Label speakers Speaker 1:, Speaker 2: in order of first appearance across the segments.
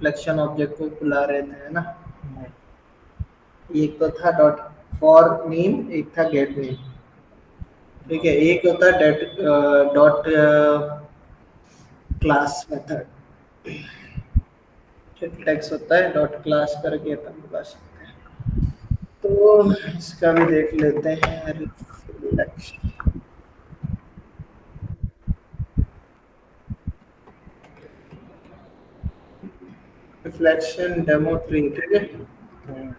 Speaker 1: Reflection object को बुला रहे थे, है ना।
Speaker 2: हम्म,
Speaker 1: एक तो था डॉट फॉर नेम, एक था गेट नेम। ठीक है, एक होता है डॉट क्लास मेथड, टेक्स्ट होता है डॉट क्लास करके अपन बुला सकते हैं। तो इसका भी देख लेते हैं, रिफ्लेक्शन डेमो 3। ठीक है,
Speaker 2: हम्म,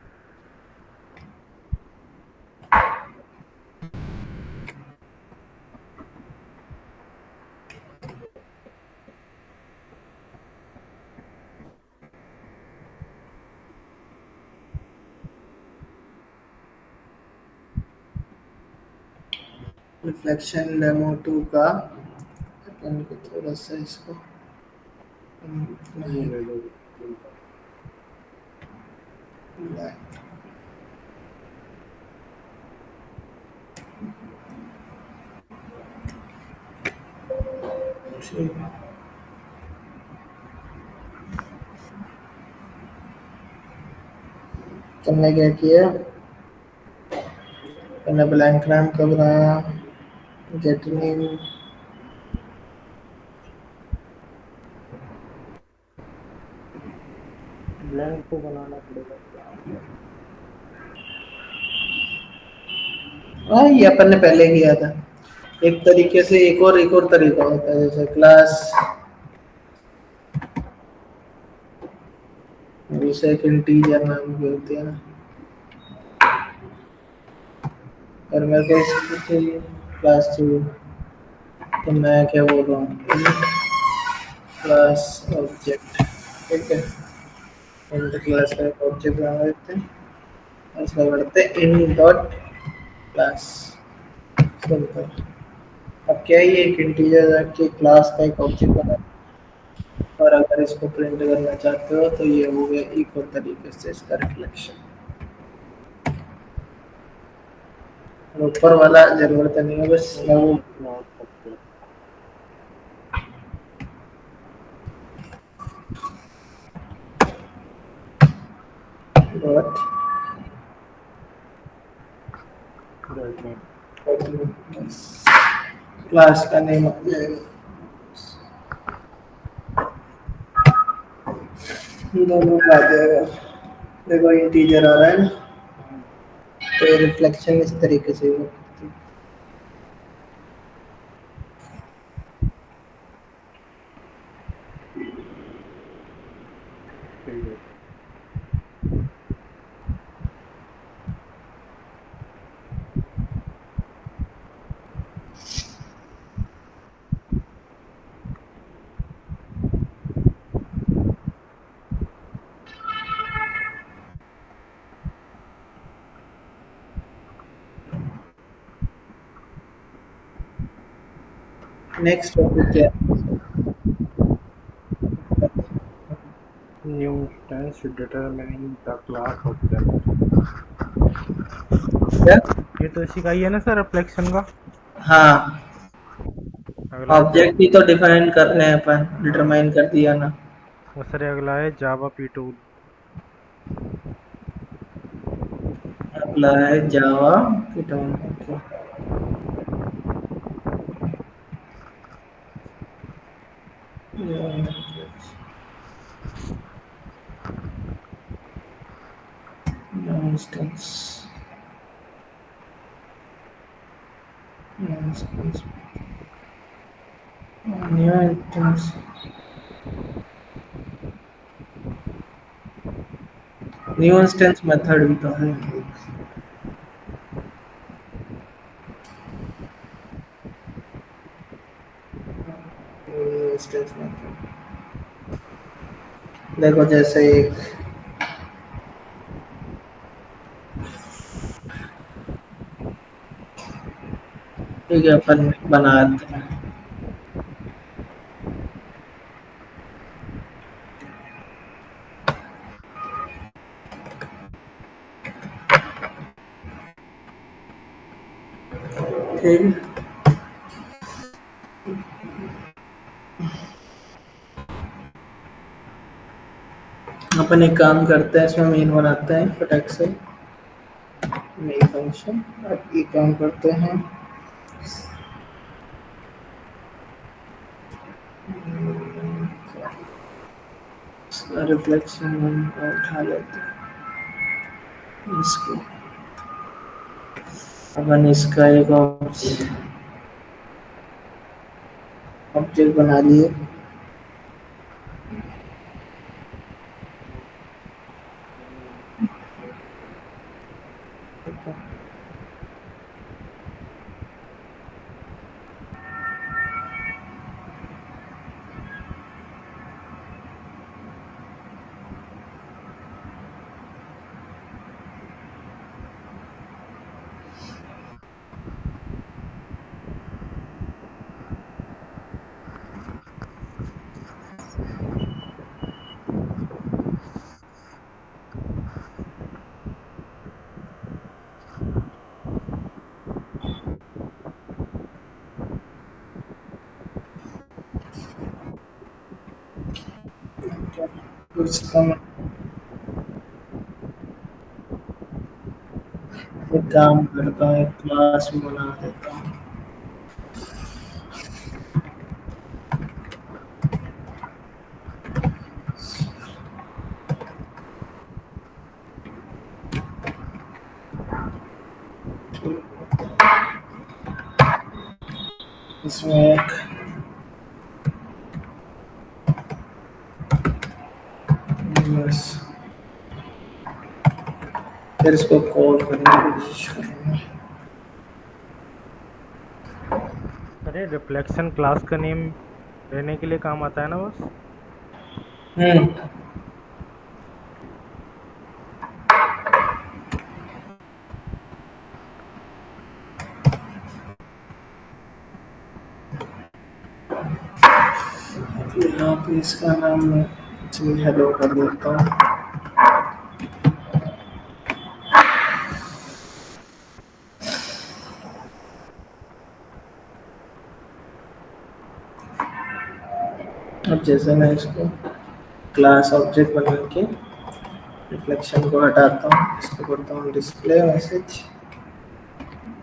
Speaker 1: रिफ्लेक्शन डेमो 2 का अपन को थोड़ा सा इसको
Speaker 2: ये
Speaker 1: नहीं,
Speaker 2: ले लो।
Speaker 1: ठीक है। तुमने क्या किया, तुमने ब्लैंक नाम का बनाया, गेट नेम।
Speaker 2: ब्लैंक तो बनाना पड़ेगा।
Speaker 1: हाँ, ये अपन ने पहले किया था। एक तरीके से एक और तरीका होता है, जैसे क्लास, जैसे एक इंटीजर नाम की होती है ना। और मेरे को इसकी चाहिए, क्लास चाहिए, तो मैं क्या बोल रहा हूँ, क्लास ऑब्जेक्ट। ठीक है, इंट क्लास का एक ऑब्जेक्ट बना देते हैं, उसका करते हैं इन डॉट क्लास, सिंपल। अब क्या है, ये एक इंटीजर की क्लास का एक ऑब्जेक्ट बना, और अगर इसको प्रिंट करना चाहते हो तो ये हो गया एक और तरीके से इसका रिफ्लेक्शन। ऊपर वाला जरूरत नहीं है, बस मैं वो
Speaker 2: क्लास ऑब्जेक्ट।
Speaker 1: डॉट क्लास का नेम आ जाएगा, दोनों का आ जाएगा। देखो इंटीजर आ रहा है ना, तो ये रिफ्लेक्शन इस तरीके से होगा।
Speaker 2: ठीक है।
Speaker 1: नेक्स्ट टॉपिक क्या
Speaker 2: new instance determine the class object.
Speaker 1: है?
Speaker 2: ये तो इसी का ही है ना सर, रिफ्लेक्शन का।
Speaker 1: हाँ,
Speaker 2: अगला है
Speaker 1: ऑब्जेक्ट ही तो डिफाइन कर रहे हैं अपन, डिटरमाइन कर दिया ना।
Speaker 2: सर अगला है जावा पी टूल।
Speaker 1: अगला है जावा पिटाउन। Okay, instance, instance, new instance, new instance method भी तो है। न्यू इंस्टेंस मेथड, देखो जैसे एक, ठीक है, अपन बनाते हैं। ठीक है, अपन एक काम करते हैं, इसमें मेन बनाते हैं फटाक से मेन फंक्शन। अब ये काम करते हैं, रिफ्लेक्शन उठा लेते हैं इसको। अपन इसका एक ऑब्जेक्ट बना लिए। तो इसका मैं एक काम करता हूँ, एक क्लास बना देता हूँ। इसमें एक बस, फिर इसको कॉल करने की कोशिश करूँगा।
Speaker 2: अरे रिफ्लेक्शन क्लास का नेम लेने के लिए काम आता है ना बस।
Speaker 1: हम्म। यहाँ पे इसका नाम मैं चलिए हेलो कर देता हूँ। अब जैसे मैं इसको क्लास ऑब्जेक्ट बना के रिफ्लेक्शन को हटाता हूँ, इसको करता हूँ डिस्प्ले मैसेज।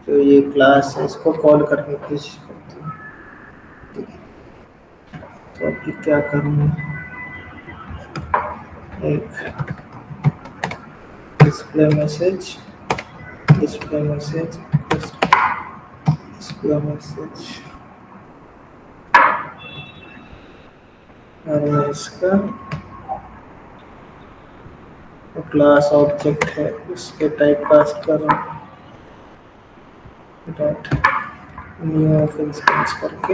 Speaker 1: तो ये क्लास है, इसको कॉल करने की कोशिश करता हूँ। तो अभी क्या करूँ, एक display message, display message, display message, और मैं इसका क्लास ऑब्जेक्ट है उसके टाइप कास्ट कर रहा हूँ, डॉट न्यू ऑफ इंस्टेंस करके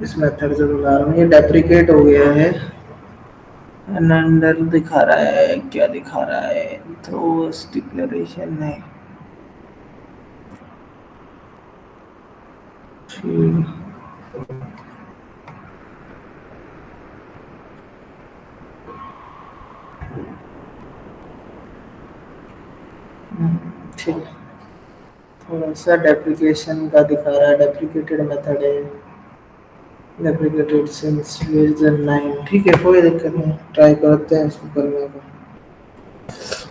Speaker 1: इस मेथड से बुला रहा हूँ। ये डेप्रिकेट हो गया है, अंडर दिखा रहा है, क्या दिखा रहा है, थ्रोस डिक्लेरेशन है। ठीक है, थोड़ा सा डेप्रिकेशन का दिखा रहा है, डेप्रिकेटेड मेथड है, डेप्रिकेटेड सिंस वर्जन 9। ठीक है, कोई दिक्कत नहीं, ट्राई करते हैं इसको करने का।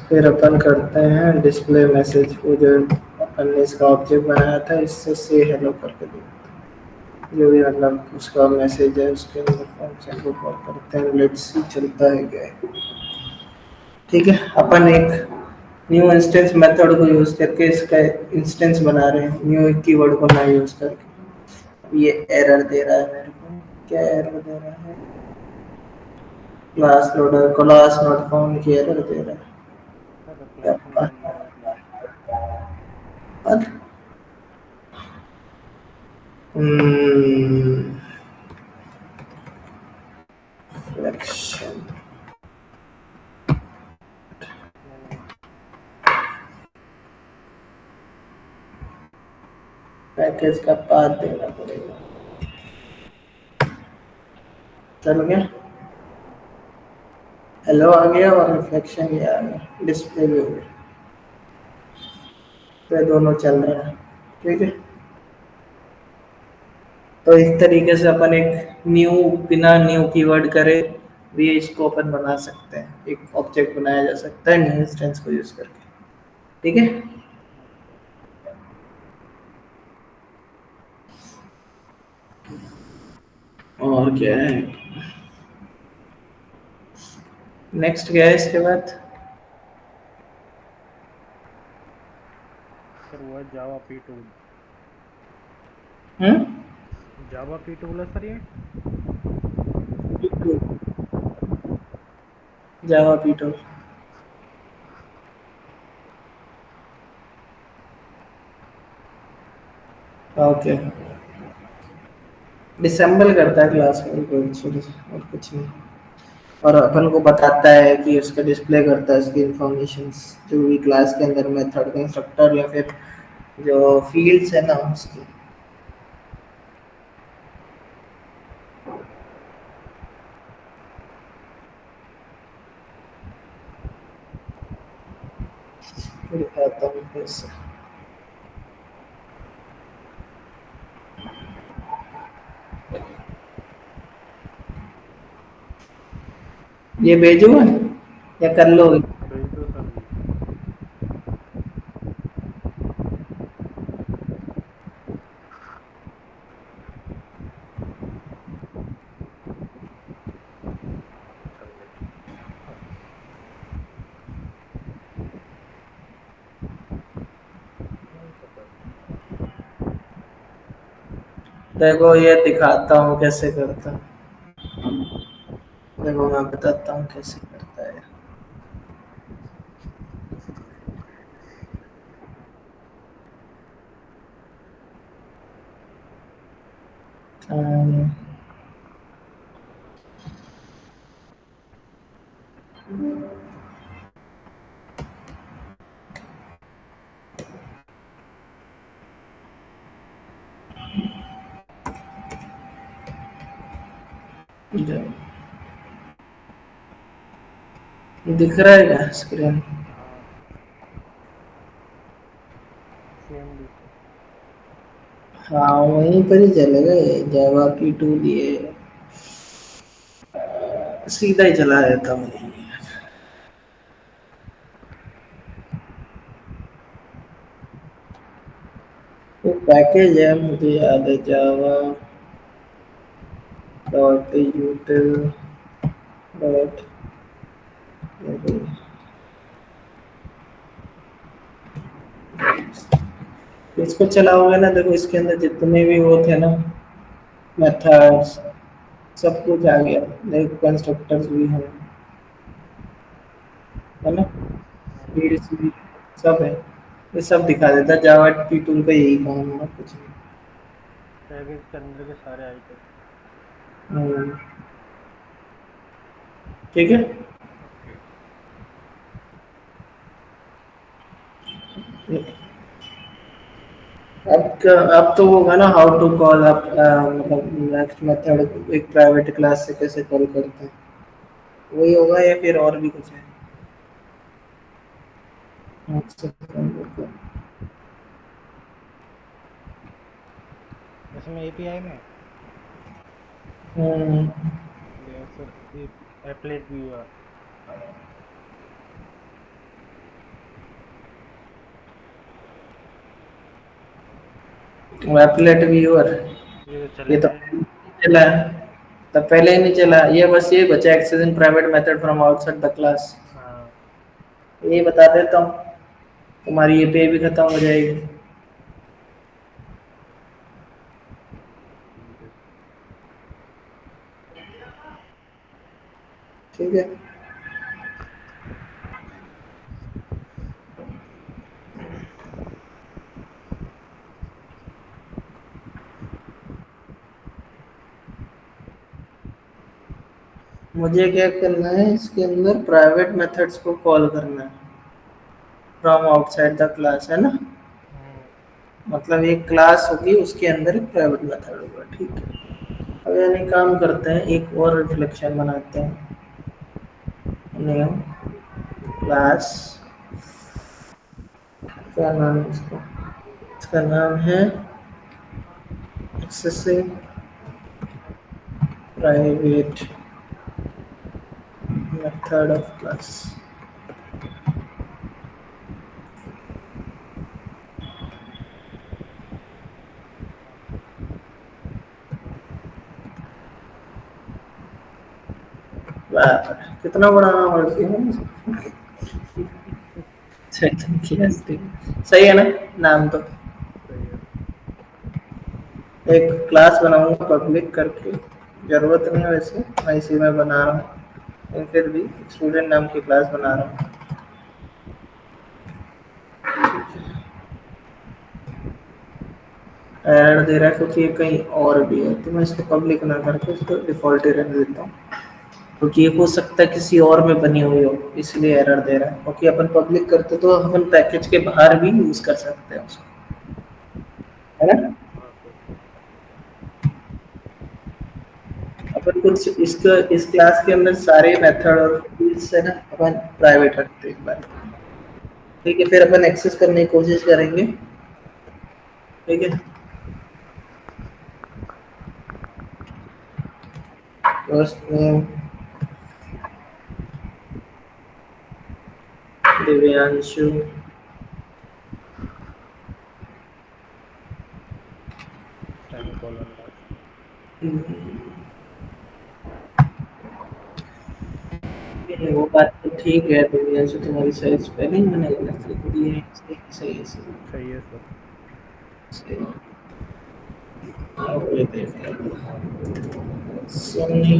Speaker 1: फिर अपन करते हैं डिस्प्ले मैसेज को, जो अपन ने इसका ऑब्जेक्ट बनाया था, इससे से हेलो करके देखते हैं जो भी मतलब उसका मैसेज है उसके अंदर फंक्शन को कॉल करते हैं। लेट्स सी चलता है क्या है। ठीक है, अपन एक न्यू इंस्टेंस मेथड को यूज करके इसका इंस्टेंस बना रहे हैं, न्यू कीवर्ड को ना यूज करके। अब ये एरर दे रहा है मेरे को, क्या एरर दे रहा है, class loader class not found की एरर दे रहा है।
Speaker 2: रिफ्लेक्शन का न्यू ऑब्जेक्ट।
Speaker 1: और सिलेक्शन
Speaker 2: मैंने
Speaker 1: पैकेज का पाथ देना पड़ेगा। चल गया, हेलो आ गया और रिफ्लेक्शन भी आ गया, डिस्प्ले भी हो गया, तो ये दोनों चल रहा है। ठीक है, तो इस तरीके से अपन एक न्यू बिना न्यू कीवर्ड करे भी इसको अपन बना सकते हैं, एक ऑब्जेक्ट बनाया जा सकता है न्यू इंस्टेंस को यूज करके। ठीक है।
Speaker 2: ओके।
Speaker 1: और क्या है, नेक्स्ट क्या है इसके बाद?
Speaker 2: सर वो है जावा पी टूल।
Speaker 1: हम्म।
Speaker 2: जावा पी टूल है सर ये।
Speaker 1: जावा पीटो। ओके। डिसेंबल करता है क्लास में कोई छोटे से, और कुछ नहीं। और अपन को बताता है कि उसका डिस्प्ले करता है उसकी इंफॉर्मेशंस, जो भी क्लास के अंदर मेथड कंस्ट्रक्टर या फिर जो फील्ड्स है ना उसकी। दिखाता हूँ कैसे। ये भेजूँ या कर लोगे?
Speaker 2: भेज दो सर जी। कर लेते नहीं पता।
Speaker 1: देखो ये दिखाता हूँ कैसे करता हूँ। देखो मैं बताता हूँ कैसे करता है। अम, दिख रहा है क्या स्क्रीन?
Speaker 2: हाँ सेम दिख रहा
Speaker 1: हाँ वहीं पर ही चलेगा ये जावा की टूल ये, सीधा ही चला जाता हूँ। वो पैकेज है मुझे याद है, जावा डॉट यूटिल डॉट, इसको चलाओगे ना, देखो इसके अंदर जितने भी वो थे ना मेथड्स, सब कुछ आ गया। देखो कंस्ट्रक्टर्स भी हैं, है ना,
Speaker 2: है।
Speaker 1: फील्ड्स भी, सब है। ये सब दिखा देता है, जावा पी टूल का यही काम है, कुछ नहीं।
Speaker 2: पैकेज के अंदर के सारे आइटम।
Speaker 1: हम्म, ठीक है।
Speaker 2: ओके।
Speaker 1: अब तो वो होगा ना, हाउ टू कॉल अप, मतलब नेक्स्ट मेथड एक प्राइवेट क्लास से कैसे कॉल करते हैं, वही होगा या फिर और भी कुछ है? अच्छा,
Speaker 2: इसमें एपीआई में
Speaker 1: हम्म,
Speaker 2: ये sir applet viewer.
Speaker 1: Applet viewer,
Speaker 2: ये तो
Speaker 1: ये तो
Speaker 2: चलेगा ही नहीं।
Speaker 1: चला है, तब पहले ही नहीं चला, ये बस ये बचा access in private method from outside the class.
Speaker 2: हाँ
Speaker 1: ये बता देता हूँ, तुम्हारी ये पे भी खत्म हो जाएगी।
Speaker 2: ठीक है।
Speaker 1: ठीक है। मुझे क्या करना है, इसके अंदर प्राइवेट मेथड्स को कॉल करना है फ्रॉम आउटसाइड द क्लास, है ना।
Speaker 2: हम्म।
Speaker 1: मतलब एक क्लास होगी, उसके अंदर एक प्राइवेट मेथड होगा, ठीक है। अब यानी काम करते हैं, एक और रिफ्लेक्शन बनाते हैं, न्यू क्लास, क्या नाम है इसका? इसका नाम है accessing private third of class. वाह, कितना बड़ा नाम रख दिया। सही है ना नाम तो।
Speaker 2: सही है।
Speaker 1: एक क्लास बनाऊंगा पब्लिक करके, जरूरत नहीं है वैसे, मैं इसी में बना रहा हूँ, लेकिन फिर भी स्टूडेंट नाम की क्लास बना रहा हूँ। एरर दे रहा है क्योंकि ये कहीं और भी है, तो मैं इसको पब्लिक ना करके इसको डिफॉल्ट ही रहने देता हूँ, क्योंकि ये हो सकता है किसी और में बनी हुई हो, इसलिए एरर दे रहा है। क्योंकि अपन पब्लिक करते तो अपन पैकेज के बाहर भी यूज कर सकते हैं उसको, है ना।
Speaker 2: हाँ सर।
Speaker 1: अपन कुछ इसका इस क्लास के अंदर सारे मेथड और फील्ड्स है ना, अपन प्राइवेट रखते हैं एक बार। ठीक है, फिर अपन एक्सेस करने की कोशिश करेंगे। ठीक है, first name Divyanshu,
Speaker 2: semicolon last.
Speaker 1: वो बात तो ठीक है, दिव्यांशु तुम्हारी सही स्पेलिंग मैंने गलत लिख दी है, सही सही है, सही
Speaker 2: सही है सर।
Speaker 1: सही। अब ये देखते हैं। सन्नी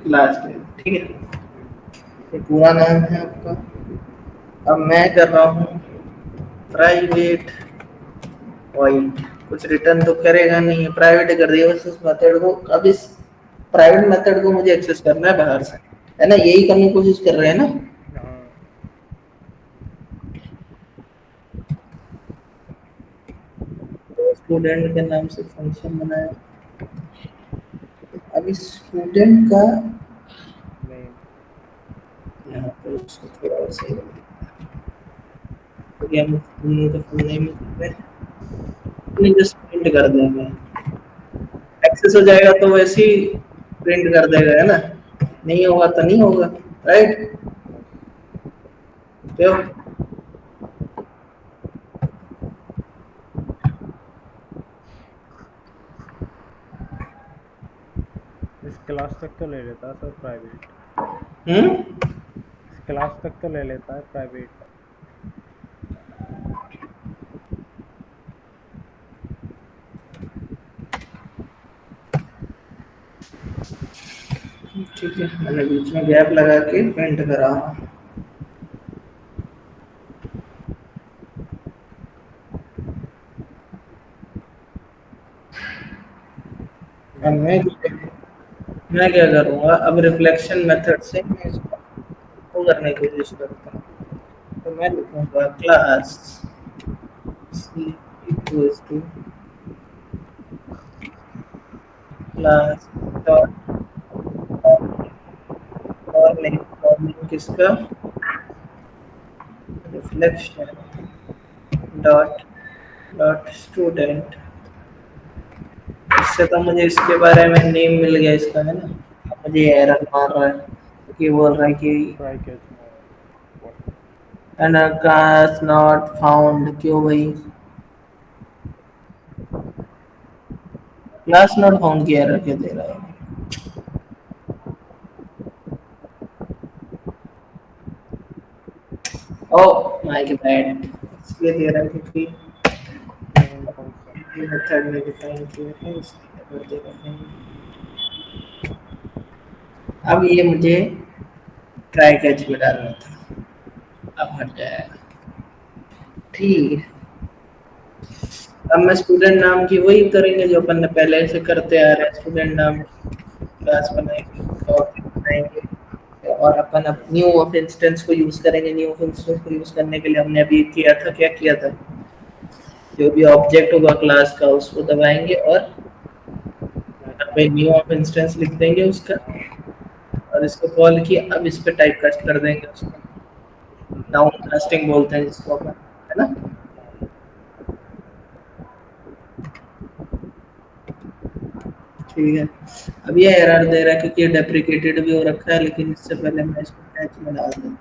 Speaker 1: लास्ट नेम, ठीक है। ये पूरा नाम है आपका। अब मैं कर रहा हूँ प्राइवेट वॉइड, कुछ रिटर्न तो करेगा नहीं, प्राइवेट कर दिया बस उस मेथड को। अब इस प्राइवेट मेथड को मुझे एक्सेस करना है बाहर से, है ना, यही करने की कोशिश कर रहे हैं ना।
Speaker 2: हाँ।
Speaker 1: तो स्टूडेंट के नाम से फंक्शन बनाया। अब इस स्टूडेंट का
Speaker 2: नेम।
Speaker 1: यहाँ पे उसको थोड़ा और सही बना, क्योंकि हम तो फुल नेम कर रहे हैं, नहीं जस्ट प्रिंट कर देंगे। एक्सेस हो जाएगा तो वैसे ही प्रिंट कर देगा, है ना। नहीं होगा तो नहीं होगा, राइट।
Speaker 2: यस।
Speaker 1: क्यों।
Speaker 2: इस क्लास तक तो ले लेता है सर प्राइवेट।
Speaker 1: हम्म।
Speaker 2: इस क्लास तक तो ले लेता है प्राइवेट।
Speaker 1: ठीक है, मैंने बीच में गैप लगा के प्रिंट करा। अब
Speaker 2: नहीं
Speaker 1: मैं
Speaker 2: सर।
Speaker 1: मैं क्या करूँगा, अब रिफ्लेक्शन मेथड से मैं इसको वो करने की कोशिश करता हूँ। तो मैं लिखूंगा class C equals to class dot format किसका, रिफ्लेक्शन डॉट डॉट स्टूडेंट। इससे तो मुझे इसके बारे में नेम मिल गया इसका, है ना। अब मुझे एरर मार रहा है क्योंकि बोल रहा है कि
Speaker 2: ट्राई कैच में वन।
Speaker 1: Class not found. क्यों भाई, क्लास नॉट फाउंड की एरर क्यों दे रहा है। ओ माय गॉड, इसलिए दे रहा है क्योंकि
Speaker 2: मेन फंक्शन।
Speaker 1: मेथड में डिफाइन किया है, इसलिए एरर दे रहा है। अब ये मुझे ट्राई कैच में डालना था, अब हट जाएगा। ठीक है, अब मैं स्टूडेंट नाम की वही करेंगे जो अपन ने पहले से करते आ रहे हैं, स्टूडेंट नाम की क्लास बनाएंगे, उसका ऑब्जेक्ट बनाएंगे, और अपन अब न्यू ऑफ इंस्टेंस को यूज करेंगे। न्यू ऑफ इंस्टेंस को यूज करने के लिए हमने अभी किया था, क्या किया था, जो भी ऑब्जेक्ट होगा क्लास का उसको दबाएंगे और पे न्यू ऑफ इंस्टेंस लिख देंगे उसका, और इसको कॉल किया। अब इस पे टाइप कास्ट कर देंगे उसको, डाउन कास्टिंग बोलते हैं जिसको अपन, है ना। ठीक है। अब ये एरर दे रहा है क्योंकि ये डेप्रिकेटेड भी हो रखा है, लेकिन इससे पहले मैं इसको कैच में डाल दूंगा।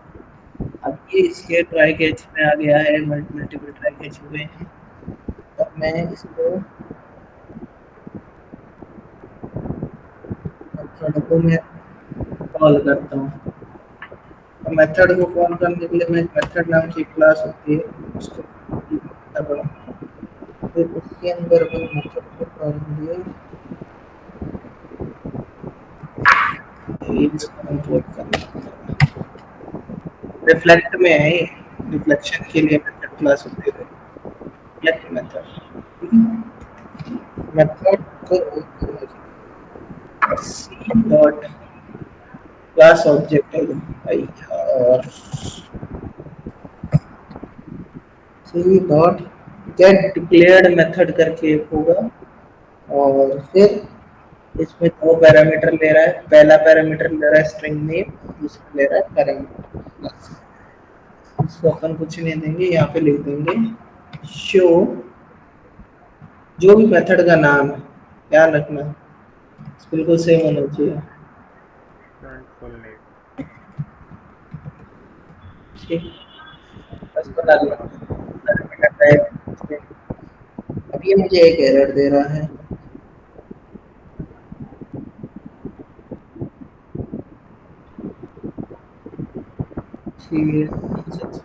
Speaker 1: अब ये इसके ट्राई कैच में आ गया है, मल्टीपल ट्राई कैच हुए हैं। अब मैं इसको मेथड को मैं कॉल करता हूँ। अब मेथड को कॉल करने के लिए मैं मेथड नाम की क्लास होती है, उसको करता हूँ। फिर उसके अंदर मैं मेथड को कॉल इसको इंपोर्ट करना। रिफ्लेक्ट में है ये, रिफ्लेक्शन के लिए मेथड क्लास होती है, रिफ्लेक्ट मेथड। मेथड को सी डॉट क्लास ऑब्जेक्ट है भाई, और C dot get declared method करके एक होगा। और फिर इसमें दो पैरामीटर ले रहा है, पहला पैरामीटर ले रहा है स्ट्रिंग नेम, दूसरा ले रहा है पैरामीटर। इसको अपन कुछ नहीं देंगे, यहाँ पे लिख देंगे शो जो भी मेथड का नाम है, ध्यान रखना बिल्कुल सेम होना चाहिए।
Speaker 2: Student full name.
Speaker 1: ठीक, बस बता दिया पैरामीटर टाइप। अब ये मुझे एक एरर दे रहा है।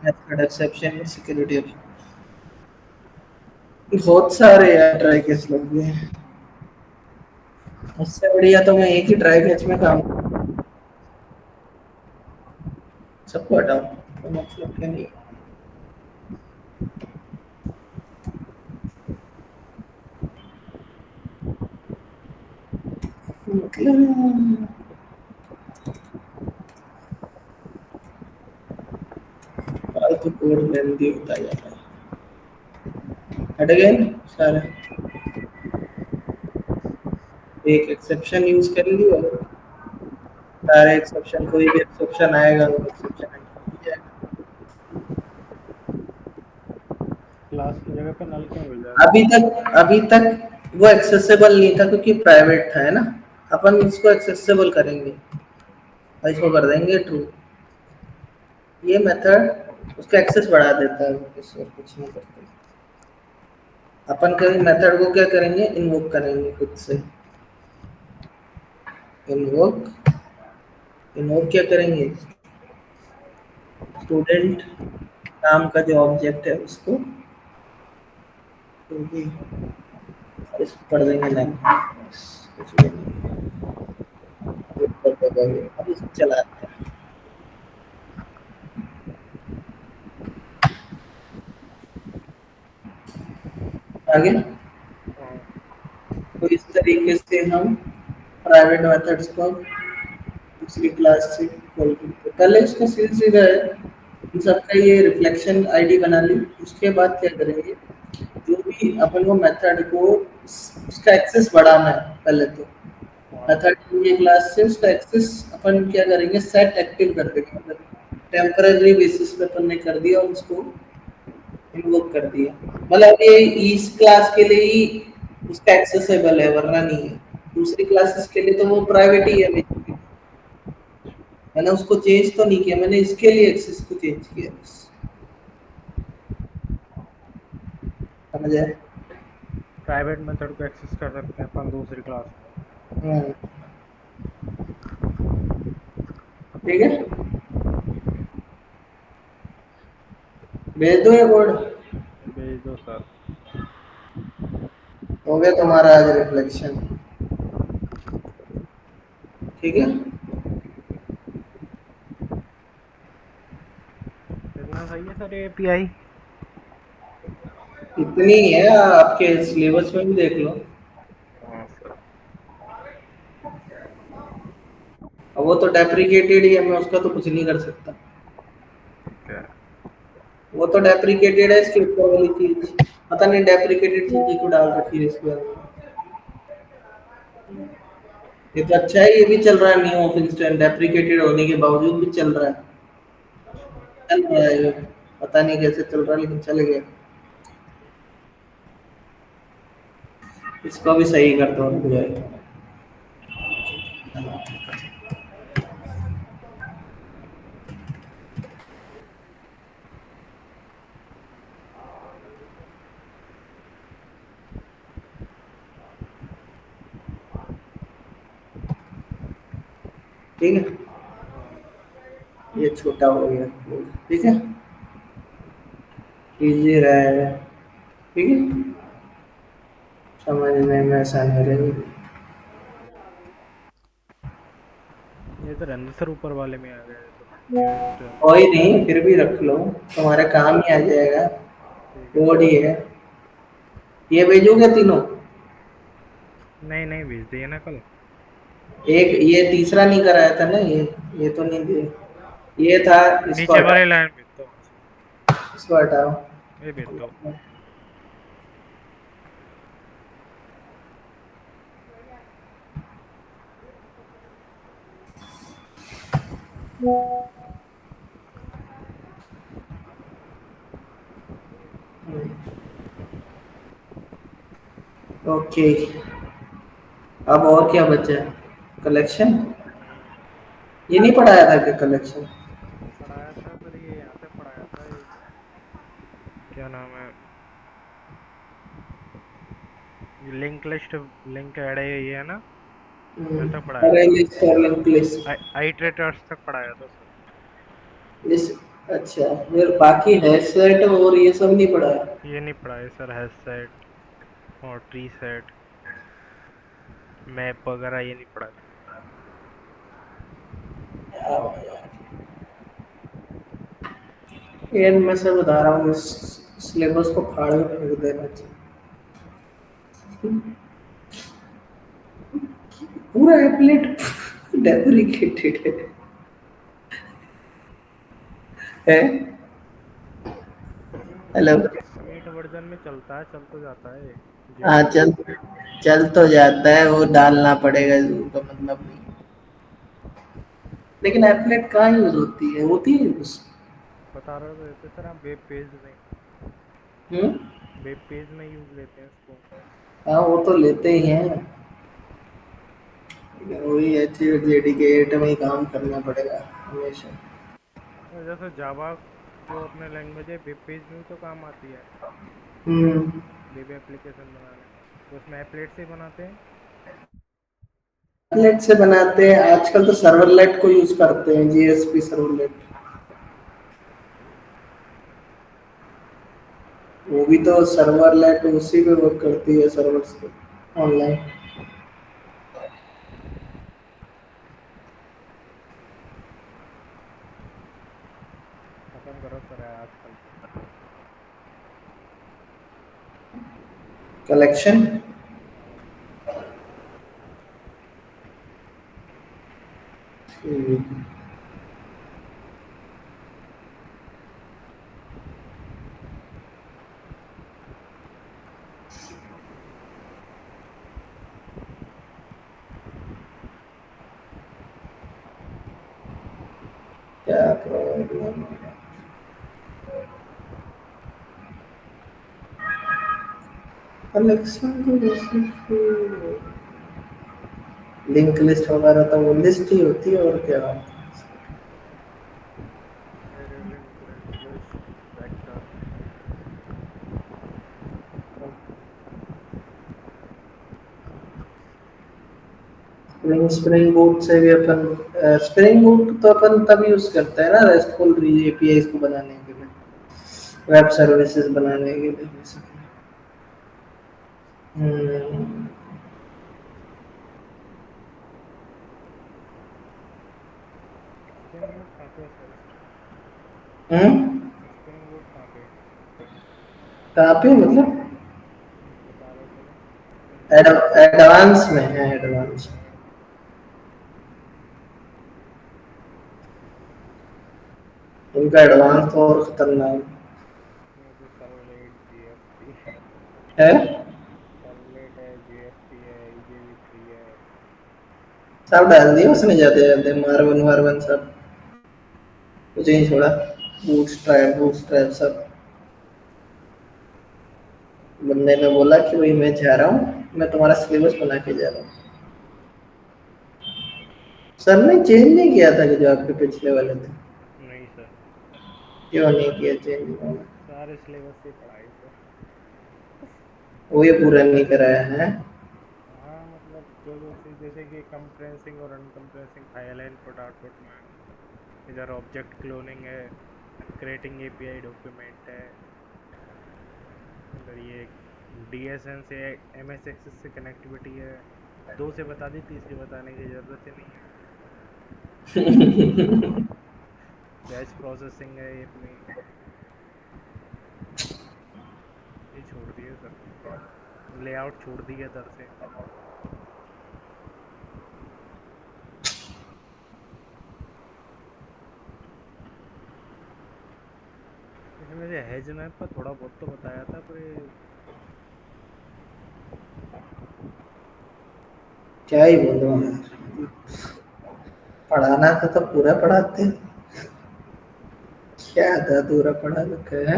Speaker 1: मेथड एक्सेप्शन सिक्योरिटी, बहुत सारे यार ट्राई कैच लग गए हैं। उससे बढ़िया तो मैं एक ही ट्राई कैच में काम सबको हटाओ, तो मतलब क्या नहीं। मतलब फालतू कोड लेंदी होता जाता है। हट गए ना सारे, एक एक्सेप्शन यूज कर लिया, सारे एक्सेप्शन, कोई भी एक्सेप्शन आएगा वो एक्सेप्शन हो जाएगा।
Speaker 2: क्लास की जगह पे नल क्यों मिल जाता
Speaker 1: अभी तक वो एक्सेसिबल नहीं था क्योंकि प्राइवेट था, है ना। अपन इसको एक्सेसिबल करेंगे और इसको कर देंगे ट्रू। ये मेथड उसका एक्सेस बढ़ा देता है, कुछ और कुछ नहीं करते। अपन कहीं मेथड को क्या करेंगे, इन्वोक करेंगे खुद से। इन्वोक, इन्वोक क्या करेंगे, स्टूडेंट नाम का जो ऑब्जेक्ट है उसको, तो भी इसको कर देंगे नहीं, बस कुछ भी नहीं। अब इसको चलाते हैं आगे।
Speaker 2: है?
Speaker 1: तो इस तरीके से हम प्राइवेट मेथड्स को दूसरी क्लास से कॉल करते हैं। पहले इसका सीधा सीधा है, इन सबका ये रिफ्लेक्शन आईडी बना ली। उसके बाद क्या करेंगे, जो भी अपन को मेथड को उसका एक्सेस बढ़ाना है, पहले तो
Speaker 2: हाँ।
Speaker 1: मेथड ये क्लास से उसका एक्सेस अपन क्या करेंगे, सेट एक्टिव कर देंगे। मतलब टेम्पररी बेसिस पे अपन ने कर दिया और उसको इन्वोक कर दिया। मतलब ये इस क्लास के लिए ही उसका एक्सेसिबल है, वरना नहीं है। दूसरी क्लासेस के लिए तो वो प्राइवेट ही है basically। मैंने उसको चेंज तो नहीं किया, मैंने इसके लिए एक्सेस को चेंज किया बस, समझ आया।
Speaker 2: प्राइवेट मेथड को एक्सेस कर सकते हैं अपन दूसरी क्लास में।
Speaker 1: हम्म, ठीक है, भेज दो ये कोड।
Speaker 2: भेज दो सर।
Speaker 1: हो गया तुम्हारा आज रिफ्लेक्शन, ठीक है।
Speaker 2: कितना सही है सर ये एपीआई?
Speaker 1: इतनी ही है, आपके सिलेबस में भी देख लो।
Speaker 2: हाँ सर।
Speaker 1: अब वो तो डेप्रिकेटेड ही है, मैं उसका तो कुछ नहीं कर सकता।
Speaker 2: ठीक है।
Speaker 1: वो तो डेप्रिकेटेड है, इसके ऊपर वाली चीज पता नहीं डेप्रिकेटेड चीज क्यों डाल रखी है इसके अंदर। ये तो अच्छा है, ये भी चल रहा है, न्यू ऑफ इंस्टेंट डेप्रिकेटेड होने के बावजूद भी चल रहा है। चल रहा है ये, पता नहीं कैसे चल रहा है लेकिन चल गया। इसको भी सही कर दो, रुक जाएगा। ठीक है,
Speaker 2: हाँ।
Speaker 1: ये छोटा हो गया, ठीक है, इजी रहेगा, ठीक है, समझने में आसानी रहेगी।
Speaker 2: ये तो रंजित सर ऊपर वाले में आ गया, ये तो यूनिट।
Speaker 1: कोई नहीं, फिर भी रख लो, तुम्हारे काम ही आ जाएगा,
Speaker 2: ठीक है
Speaker 1: कोड
Speaker 2: सर।
Speaker 1: ही है। ये भेजोगे तीनों?
Speaker 2: नहीं नहीं, भेज दिए ना कल।
Speaker 1: एक ये तीसरा नहीं कराया था ना, ये तो नहीं दिए, ये था, इसको
Speaker 2: नीचे वाले
Speaker 1: हटाओ,
Speaker 2: लाइन भेज दो वहाँ से।
Speaker 1: इसको हटाओ।
Speaker 2: ये भेज दो।
Speaker 1: ओके, अब और क्या बचा है? कलेक्शन, ये नहीं पढ़ाया था कि कलेक्शन?
Speaker 2: पढ़ाया था पर ये यहाँ से पढ़ाया था ये, क्या नाम है, ये लिंक लिस्ट, लिंक ऐड है ये, है ना? यहाँ तक पढ़ाया
Speaker 1: अरे
Speaker 2: था।
Speaker 1: लिस्ट और लिंक लिस्ट,
Speaker 2: आइटरेटर्स तक पढ़ाया था सर।
Speaker 1: लिस्ट, अच्छा, फिर बाकी है सेट और ये सब नहीं पढ़ाया?
Speaker 2: ये नहीं पढ़ाया सर, हैश सेट और ट्री सेट, मैप वगैरह ये नहीं पढ़ाया।
Speaker 1: ये मैं से बता रहा हूँ, इस सिलेबस को फाड़ के फेंक देना चाहिए, पूरा एप्लेट डेप्रिकेटेड है। हेलो,
Speaker 2: 8 वर्जन में चलता है, चल तो जाता है
Speaker 1: हाँ
Speaker 2: जेडीके।
Speaker 1: चल, चल तो जाता है, वो डालना पड़ेगा, उसका मतलब नहीं। लेकिन एप्लेट कहाँ यूज होती है यूज?
Speaker 2: बता रहे थे सर, हम वेब पेज में,
Speaker 1: हम्म,
Speaker 2: वेब पेज में यूज लेते हैं इसको।
Speaker 1: हाँ वो तो लेते ही हैं, लेकिन वही है, जेडीके 8 में ही काम करना पड़ेगा हमेशा।
Speaker 2: जैसे जावा जो अपने लैंग्वेज है, वेब पेज में भी तो काम आती है,
Speaker 1: हम्म,
Speaker 2: वेब एप्लीकेशन बनाने में। तो उसमें एप्लेट से ही बनाते हैं।
Speaker 1: सर्वलेट से बनाते हैं, आजकल तो सर्वरलेट को यूज करते हैं, जीएसपी सर्वरलेट, वो भी तो सर्वरलेट उसी पे वर्क करती है, सर्वर्स पे, ऑनलाइन।
Speaker 2: खत्म करो सर आजकल तो।
Speaker 1: कलेक्शन,
Speaker 2: हाँ।
Speaker 1: क्या प्रॉब्लम? कलेक्शन को जैसे लिंक लिस्ट वगैरह तो वो लिस्ट ही होती है, और क्या
Speaker 2: array link list vector.
Speaker 1: Spring, spring boot से भी अपन, स्प्रिंग बूट तो अपन तब यूज करते हैं ना रेस्टफुल एपीआई को बनाने के लिए, वेब सर्विसेज बनाने के लिए basically। हम्म,
Speaker 2: स्प्रिंग बूट कहाँ पे है सर इसमें?
Speaker 1: हम्म,
Speaker 2: स्प्रिंग बूट कहाँ पे है?
Speaker 1: कहाँ पे मतलब?
Speaker 2: बता रहे थे ना, स्प्रिंग बूट।
Speaker 1: एडवांस में है, एडवांस, उनका एडवांस तो और खतरनाक
Speaker 2: इसमें तो सर्वलेट जीएसपी,
Speaker 1: है।
Speaker 2: सर्वलेट है, जीएसपी है, ईजेवी3 है।
Speaker 1: सब डाल दिया उसने, जाते जाते मार्वन वार्वन सब कुछ नहीं छोड़ा, बूट स्ट्रैप सब। बंदे ने बोला कि भाई मैं जा रहा हूँ, मैं तुम्हारा सिलेबस बना के जा रहा हूँ। सर ने चेंज नहीं किया था कि जो आपके पिछले वाले थे?
Speaker 2: नहीं सर,
Speaker 1: क्यों नहीं किया चेंज?
Speaker 2: सारे सिलेबस से पढ़ाई सर।
Speaker 1: वो ये पूरा नहीं कराया है?
Speaker 2: हाँ मतलब जो जो चीज़ जैसे कि कंप्रेसिंग और अनकंप्रेसिंग फाइल है इनपुट आउटपुट में, इधर ऑब्जेक्ट क्लोनिंग है, क्रिएटिंग एपीआई डॉक्यूमेंट है, इधर ये डीएसएन से एमएस एक्सेस से कनेक्टिविटी है। दो से बता दी, तीसरी बताने की ज़रूरत ही नहीं है। बैच प्रोसेसिंग है ये अपनी, ये छोड़ दिए सर, लेआउट छोड़ दिए इधर से। इसमें से हेज मैप का थोड़ा बहुत तो बताया था, पर ये
Speaker 1: क्या ही बोलूं यार, पढ़ाना था तो पूरा पढ़ाते हैं। क्या आधा अधूरा पढ़ा रखा है।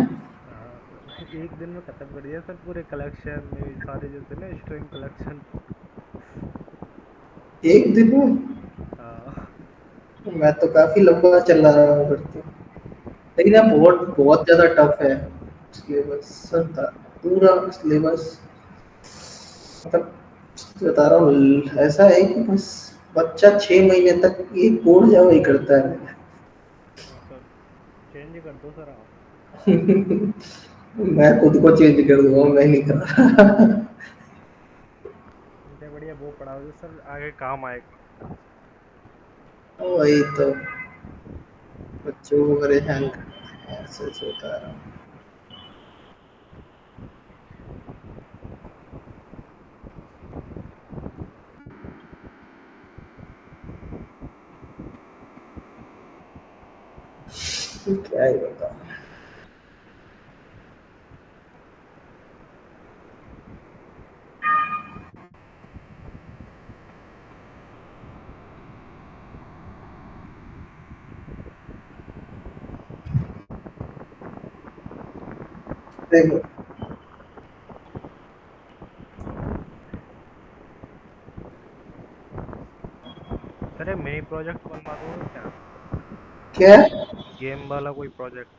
Speaker 2: एक दिन में खत्म कर दिया सर, पूरे कलेक्शन में सारे जो थे ना स्ट्रिंग कलेक्शन।
Speaker 1: एक दिन में?
Speaker 2: हाँ।
Speaker 1: मैं तो काफी लंबा चला रहा हूँ फिर तो। लेकिन यार बहुत बहुत ज्यादा टफ है सिलेबस, सब था पूरा सिलेबस। मतलब बता रहा हूँ, ऐसा है कि बस बच्चा 6 महीने तक ये कोड जावा ही करता है।
Speaker 2: सर चेंज कर दो सर आप।
Speaker 1: मैं खुद को चेंज कर दूंगा, मैं नहीं कर रहा।
Speaker 2: इतने बढ़िया वो पढ़ाओ जो सर आगे काम आएगा।
Speaker 1: वही तो, बच्चों को परेशान करते हैं, ऐसे होता है। क्या ही बताऊं। देखो,
Speaker 2: सर ये मिनी प्रोजेक्ट बनवा दोगे क्या?
Speaker 1: क्या?
Speaker 2: गेम वाला कोई प्रोजेक्ट।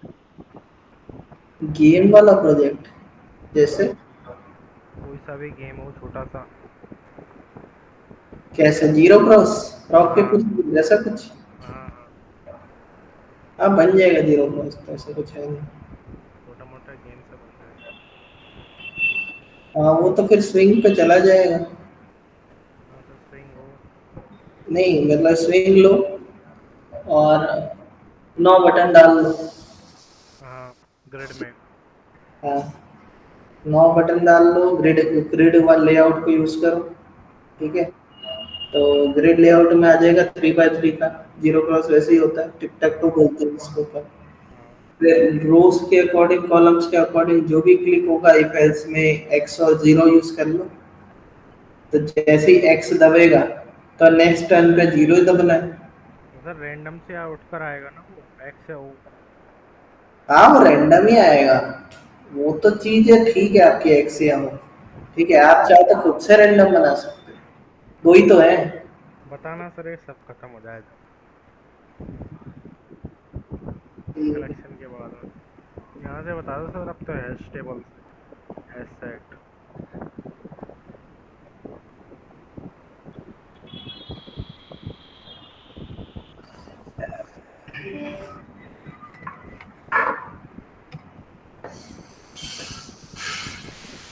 Speaker 1: गेम वाला प्रोजेक्ट?
Speaker 2: हाँ,
Speaker 1: जैसे?
Speaker 2: कोई सा भी गेम हो छोटा सा।
Speaker 1: कैसे, जीरो क्रॉस, रॉक
Speaker 2: हाँ
Speaker 1: पेपर सीरीज, ऐसा कुछ?
Speaker 2: हाँ हाँ।
Speaker 1: हाँ बन जाएगा जीरो क्रॉस, तो ऐसा कुछ है नहीं।
Speaker 2: छोटा मोटा गेम से बन जाए।
Speaker 1: हाँ वो तो फिर स्विंग पे चला जाएगा।
Speaker 2: हाँ सर स्विंग हो।
Speaker 1: नहीं मतलब स्विंग लो और 9 बटन डाल लो।
Speaker 2: हाँ ग्रिड में।
Speaker 1: हाँ, 9 बटन डाल लो, ग्रिड ग्रिड वाले लेआउट को यूज करो। ठीक है, तो ग्रिड लेआउट में आ जाएगा 3x3 का। जीरो क्रॉस वैसे ही होता है, टिक टैक टू बोलते हैं इसके ऊपर।
Speaker 2: हाँ
Speaker 1: फिर रोज के अकॉर्डिंग, कॉलम्स के अकॉर्डिंग जो भी क्लिक होगा, इफ एल्स में एक्स और जीरो यूज कर लो। तो जैसे ही एक्स दबेगा तो नेक्स्ट टर्न पे जीरो ही दबना है।
Speaker 2: तो सर रैंडम से आउट कर आएगा ना वो एक्स से ओ।
Speaker 1: हाँ वो रैंडम ही आएगा। वो तो चीज है, ठीक है, आपकी एक्स या हो। ठीक है, आप चाहो तो खुद से रैंडम बना सकते हो। दो ही तो है।
Speaker 2: बताना सर ये सब खत्म हो जाए जब
Speaker 1: हम्म,
Speaker 2: कलेक्शन के बाद में। यहाँ से बता दो सर, अब तो हैश टेबल से हैश सेट।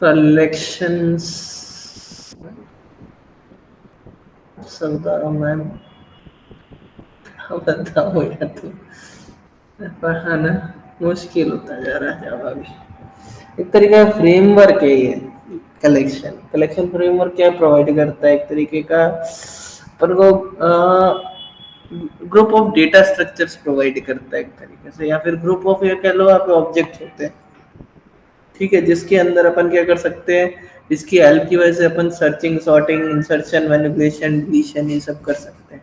Speaker 1: कलेक्शंस, सरदार मैम, बताओ या तो पढ़ाना मुश्किल होता जा रहा है जावा भी। एक तरीके का फ्रेमवर्क है ये। कलेक्शन कलेक्शन फ्रेमवर्क क्या प्रोवाइड करता है, एक तरीके का अपन को group of data structures provide करता है एक तरीके से, या फिर ग्रुप ऑफ, ये कह लो आप, ऑब्जेक्ट होते हैं। ठीक है, जिसके अंदर अपन क्या कर सकते हैं, इसकी हेल्प की वजह से अपन searching, sorting, insertion, manipulation, deletion, ये सब कर सकते हैं।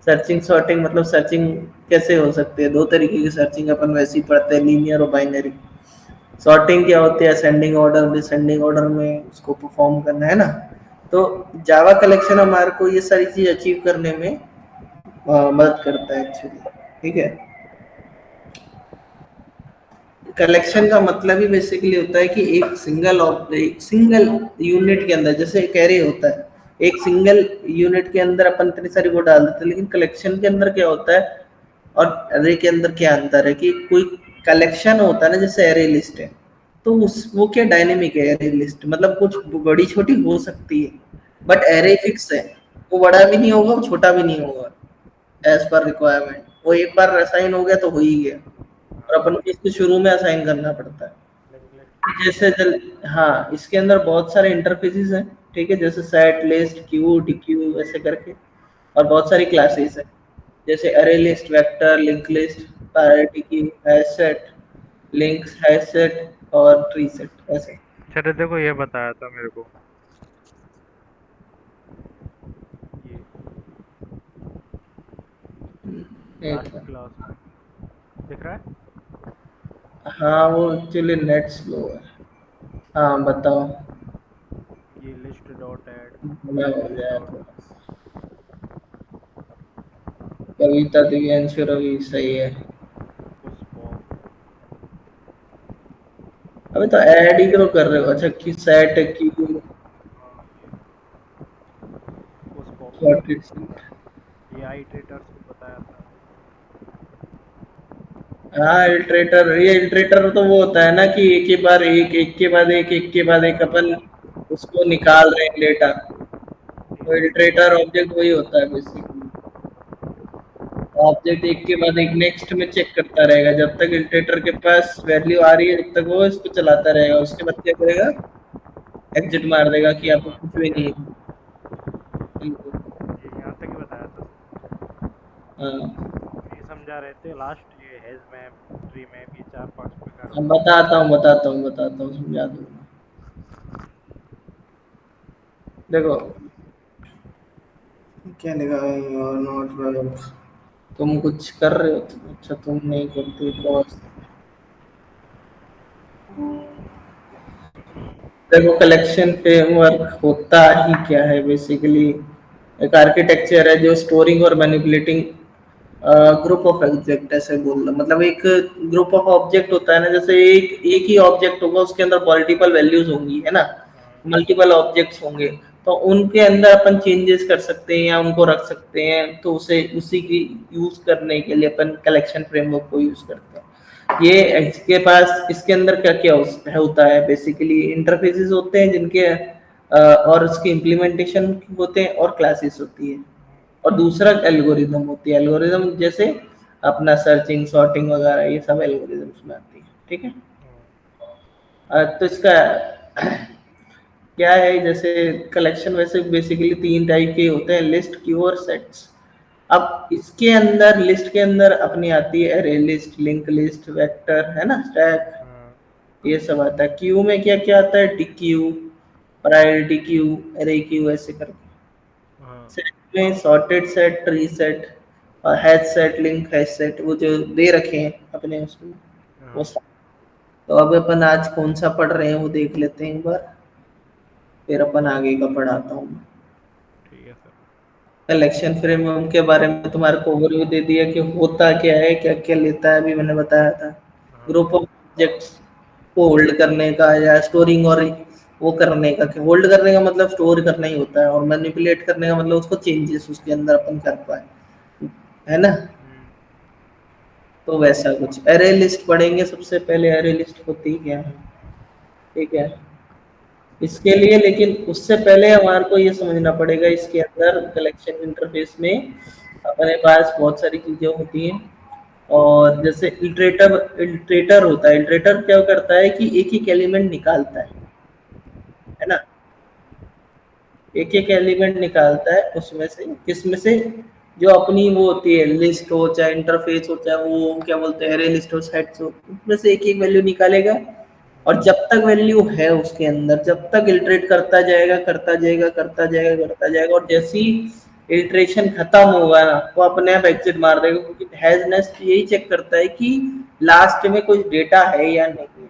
Speaker 1: सर्चिंग सॉर्टिंग मतलब सर्चिंग कैसे हो सकती है, दो तरीके की सर्चिंग अपन वैसे ही पढ़ते हैं, लीनियर और बाइनरी। सॉर्टिंग क्या होती है, असेंडिंग ऑर्डर डिसेंडिंग ऑर्डर में उसको परफॉर्म करना है ना। तो जावा कलेक्शन हमारे को ये सारी चीज अचीव करने में मदद करता है एक्चुअली। ठीक है, कलेक्शन का मतलब ही बेसिकली होता है कि एक सिंगल यूनिट के अंदर, जैसे एक एरे होता है, एक सिंगल यूनिट के अंदर अपन इतनी सारी वो डाल देते हैं, लेकिन कलेक्शन के अंदर क्या होता है और अरे के अंदर क्या अंतर है कि कोई कलेक्शन होता है ना, जैसे एरे लिस्ट है, तो उस वो क्या डायनेमिक है एरे लिस्ट, मतलब कुछ बड़ी छोटी हो सकती है, बट एरे फिक्स है, वो बड़ा भी नहीं होगा वो छोटा भी नहीं होगा, एज पर रिक्वायरमेंट, वो एक बार असाइन हो गया तो हो ही गया, और अपन को इसको शुरू में असाइन करना पड़ता है।
Speaker 2: लिंक लिस्ट
Speaker 1: जैसे चल, हाँ इसके अंदर बहुत सारे इंटरफेसेस हैं, ठीक है, जैसे सेट लिस्ट क्यू डीक्यू ऐसे करके, और बहुत सारी क्लासेस हैं, जैसे array list, vector, link list, priority queue, hash set, links, hash set और ट्री सेट ऐसे।
Speaker 2: चलो देखो ये बताया था मेरे को, ये
Speaker 1: एक
Speaker 2: लास्ट क्लास में दिख रहा है।
Speaker 1: हाँ वो एक्चुअली नेट स्लो है। हाँ बताओ।
Speaker 2: ये लिस्ट डॉट ऐड,
Speaker 1: मैं हो
Speaker 2: लिस्ट
Speaker 1: जाए
Speaker 2: डॉट,
Speaker 1: तो कविता दिव्यांशु रवि सही है।
Speaker 2: पुश पॉप,
Speaker 1: अबे तो ऐड ही करो कर रहे हो, अच्छा की set Q
Speaker 2: push pop,
Speaker 1: sorted set.
Speaker 2: ये आइटरेटर्स को बताया था।
Speaker 1: हाँ इल्ट्रेटर, ये इल्ट्रेटर तो वो होता है ना कि एक ही बार एक, एक के बाद एक के बाद एक अपन उसको निकाल रहे हैं डेटा, तो इल्ट्रेटर ऑब्जेक्ट वही होता है बेसिकली। ऑब्जेक्ट एक के बाद एक नेक्स्ट में चेक करता रहेगा, जब तक इल्ट्रेटर के पास वैल्यू आ रही है तब तक वो इसको चलाता रहेगा, उसके बाद क्या करेगा, एग्जिट मार देगा कि
Speaker 2: एग्जिट
Speaker 1: आपको
Speaker 2: मार
Speaker 1: कुछ भी
Speaker 2: देगा।
Speaker 1: नहीं है। बिल्कुल।
Speaker 2: ये यहाँ तक ही बताया था।
Speaker 1: हाँ
Speaker 2: ये समझा रहे थे लास्ट, ये हेज में, ट्री में भी 4-5 प्रकार
Speaker 1: अब
Speaker 2: होते हैं।
Speaker 1: बताता हूँ समझा दूंगा। देखो क्या लिखा है, और नॉट वेल, तुम कुछ कर रहे हो तो अच्छा, तुम नहीं करते तो। देखो कलेक्शन फ्रेमवर्क होता ही क्या है बेसिकली, एक आर्किटेक्चर है जो स्टोरिंग और मैनिपुलेटिंग ग्रुप ऑफ ऑब्जेक्ट, ऐसे बोल रहा मतलब एक ग्रुप ऑफ ऑब्जेक्ट होता है ना, जैसे एक एक ही ऑब्जेक्ट होगा उसके अंदर मल्टीपल वैल्यूज होंगी है ना,
Speaker 2: हाँ,
Speaker 1: मल्टीपल ऑब्जेक्ट्स होंगे, तो उनके अंदर अपन चेंजेस कर सकते हैं या उनको रख सकते हैं, तो उसे उसी की यूज करने के लिए अपन कलेक्शन फ्रेमवर्क को यूज करते हैं। ये इसके पास इसके अंदर क्या क्या होता है बेसिकली, इंटरफेसेस होते हैं जिनके और उसके इम्प्लीमेंटेशन होते हैं, और क्लासेस होती है, और दूसरा एल्गोरिदम होती है, एल्गोरिदम जैसे अपना सर्चिंग सॉर्टिंग वगैरह ये सब एल्गोरिदम्स में आती है, ठीक है। तो इसका क्या है, जैसे कलेक्शन वैसे बेसिकली तीन टाइप के होते हैं, लिस्ट, क्यू और सेट्स। अब इसके अंदर लिस्ट के अंदर अपनी आती है अरे लिस्ट, लिंक लिस्ट, वेक्टर है ना, स्टैक,
Speaker 2: हाँ,
Speaker 1: ये सब आता है। क्यू में क्या क्या आता है, डी क्यू, प्रायोरिटी क्यू, अरे क्यू ऐसे करके।
Speaker 2: हाँ,
Speaker 1: सेट में सॉर्टेड सेट, ट्री सेट और hash set, link hash set, वो जो दे रखे हैं अपने उसमें वो
Speaker 2: हाँ,
Speaker 1: सब। तो अब अपन आज कौन सा पढ़ रहे हैं वो देख लेते हैं एक बार, फिर अपन आगे का पढ़ाता हूँ।
Speaker 2: ठीक है सर।
Speaker 1: कलेक्शन फ्रेमवर्क के बारे में तुम्हारे को ओवरव्यू दे दिया कि होता क्या है, क्या क्या लेता है, अभी मैंने बताया था।
Speaker 2: हाँ,
Speaker 1: ग्रुप ऑफ ऑब्जेक्ट्स को होल्ड करने का या स्टोरिंग और वो करने का, होल्ड करने का मतलब स्टोर करना ही होता है, और मैनिपुलेट करने का मतलब उसको चेंजेस उसके अंदर अपन कर पाए, है ना।
Speaker 2: हम्म,
Speaker 1: तो वैसा कुछ एरे लिस्ट पढ़ेंगे सबसे पहले, एरे लिस्ट होती क्या है, ठीक है। इसके लिए लेकिन उससे पहले हमारे को ये समझना पड़ेगा, इसके अंदर कलेक्शन इंटरफेस में अपने पास बहुत सारी चीजें होती हैं, और जैसे इल्ट्रेटर होता है, इल्ट्रेटर क्या करता है कि एक एक एलिमेंट निकालता है ना, एक एक एलिमेंट निकालता है उसमें से, किसमें से, जो अपनी वो होती है लिस्ट हो चाहे इंटरफेस हो चाहे वो क्या बोलते हैं एरे लिस्ट हो, सेट्स हो, उसमें से एक एक वैल्यू निकालेगा, और जब तक वैल्यू है उसके अंदर जब तक इल्ट्रेट करता जाएगा करता जाएगा करता जाएगा करता जाएगा, और जैसे ही इल्ट्रेशन खत्म होगा ना वो अपने आप एग्जिट मार देगा, क्योंकि हैजनेस यही चेक करता है कि लास्ट में कोई डेटा है या नहीं है।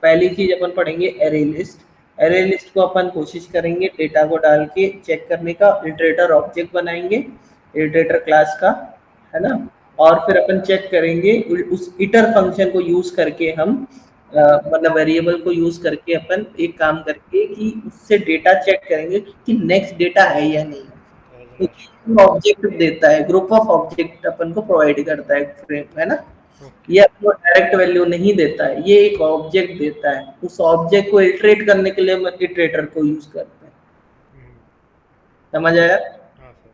Speaker 1: पहली चीज अपन पढ़ेंगे एरे लिस्ट, एरे लिस्ट को अपन कोशिश करेंगे डेटा को डाल के चेक करने का, इटरेटर ऑब्जेक्ट बनाएंगे इटरेटर क्लास का, है ना, और फिर अपन चेक करेंगे उस इटर फंक्शन को यूज करके हम मतलब वेरिएबल को यूज करके अपन एक काम करके कि उससे डेटा चेक करेंगे कि नेक्स्ट डेटा है या नहीं है।
Speaker 2: समझ गया।
Speaker 1: क्योंकि ऑब्जेक्ट देता है, ग्रुप ऑफ ऑब्जेक्ट अपन को प्रोवाइड करता है फ्रेम, है ना।
Speaker 2: ओके।
Speaker 1: ये आपको डायरेक्ट वैल्यू नहीं देता है, ये एक ऑब्जेक्ट देता है। उस ऑब्जेक्ट को इटरेट करने के लिए हम इटरेटर को यूज करते हैं।
Speaker 2: हम्म।
Speaker 1: समझ आया।
Speaker 2: हाँ सर।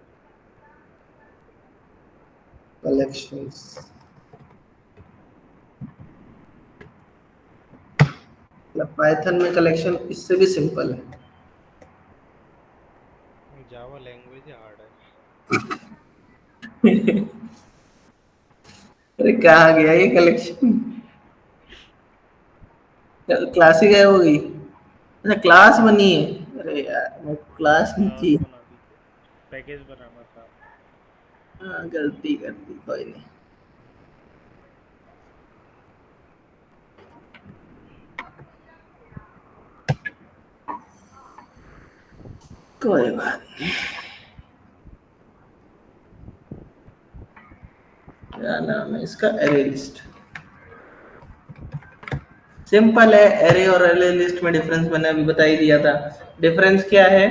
Speaker 1: कलेक्शंस, मतलब पाइथन में कलेक्शन इससे भी सिंपल है।
Speaker 2: जावा लैंग्वेज हार्ड है।
Speaker 1: अरे कहाँ गया ये कलेक्शन, क्लास ही गायब हो गई। अच्छा क्लास बनी है, अरे यार वो क्लास नहीं
Speaker 2: क्लास
Speaker 1: थी।
Speaker 2: बना दीजिए, पैकेज बनाना था।
Speaker 1: हाँ गलती कर दी, कोई नहीं। कोई बात नहीं। क्या नाम है इसका, एरे लिस्ट। सिंपल है, एरे और एरे लिस्ट में डिफरेंस मैंने अभी बता ही दिया था। डिफरेंस क्या है